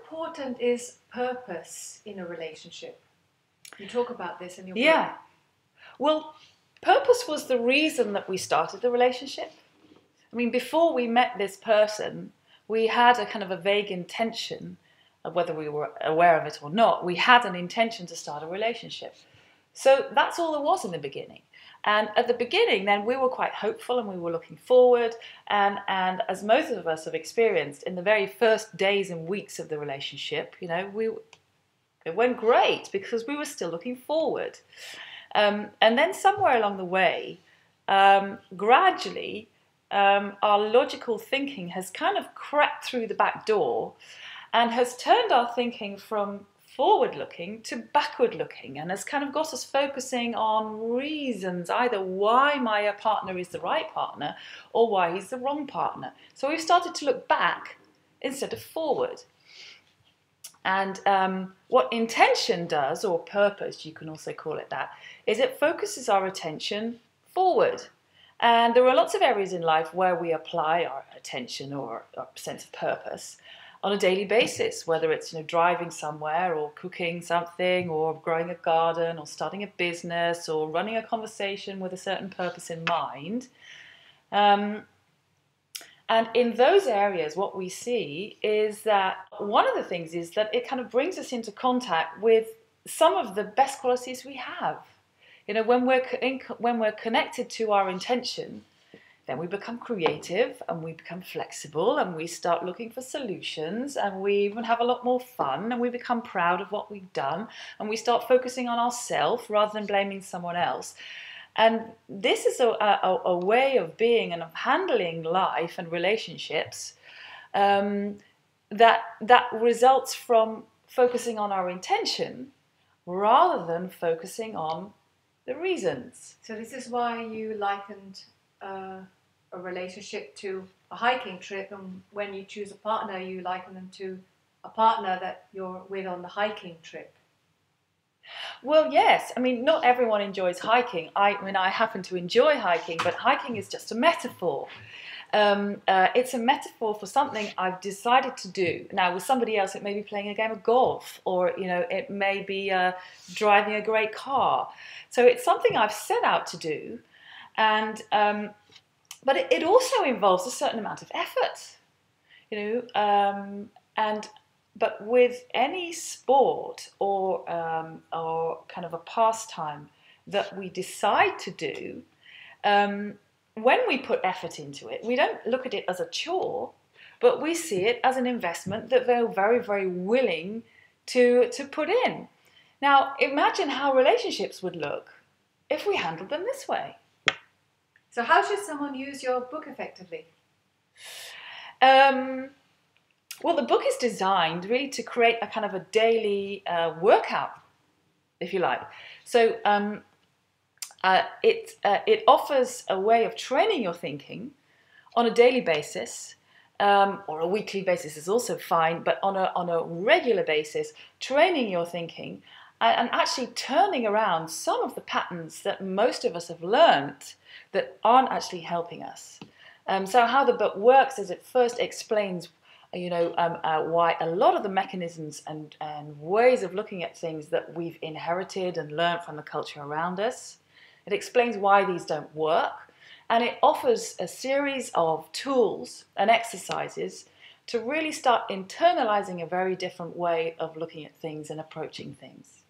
important is purpose in a relationship? You talk about this in your book. Yeah. Well, purpose was the reason that we started the relationship. I mean, before we met this person, we had a kind of a vague intention of whether we were aware of it or not. We had an intention to start a relationship. So that's all there was in the beginning. And at the beginning, then, we were quite hopeful and we were looking forward. And as most of us have experienced, in the very first days and weeks of the relationship, it went great because we were still looking forward. And then somewhere along the way, gradually, our logical thinking has kind of crept through the back door and has turned our thinking from forward-looking to backward-looking, and has kind of got us focusing on reasons, either why my partner is the right partner or why he's the wrong partner. So we've started to look back instead of forward. And what intention does, or purpose, you can also call it that, is it focuses our attention forward. And there are lots of areas in life where we apply our attention or our sense of purpose on a daily basis, whether it's driving somewhere or cooking something or growing a garden or starting a business or running a conversation with a certain purpose in mind. And in those areas, what we see is that one of the things is that it kind of brings us into contact with some of the best qualities we have. When we're connected to our intention, then we become creative and we become flexible and we start looking for solutions and we even have a lot more fun and we become proud of what we've done and we start focusing on ourselves rather than blaming someone else. And this is a way of being and of handling life and relationships that results from focusing on our intention rather than focusing on the reasons. So this is why you likened a relationship to a hiking trip, and when you choose a partner, you liken them to a partner that you're with on the hiking trip. Well, yes. I mean, not everyone enjoys hiking. I happen to enjoy hiking, but hiking is just a metaphor. It's a metaphor for something I've decided to do. Now, with somebody else, it may be playing a game of golf, or it may be driving a great car. So it's something I've set out to do, and but it also involves a certain amount of effort, But with any sport or kind of a pastime that we decide to do, when we put effort into it, we don't look at it as a chore, but we see it as an investment that they're very, very willing to put in. Now, imagine how relationships would look if we handled them this way. So how should someone use your book effectively? Well, the book is designed really to create a kind of a daily workout, if you like. So it offers a way of training your thinking on a daily basis, or a weekly basis is also fine, but on a regular basis, training your thinking and actually turning around some of the patterns that most of us have learnt that aren't actually helping us. So how the book works is it first explains why a lot of the mechanisms and ways of looking at things that we've inherited and learned from the culture around us. It explains why these don't work, and it offers a series of tools and exercises to really start internalizing a very different way of looking at things and approaching things.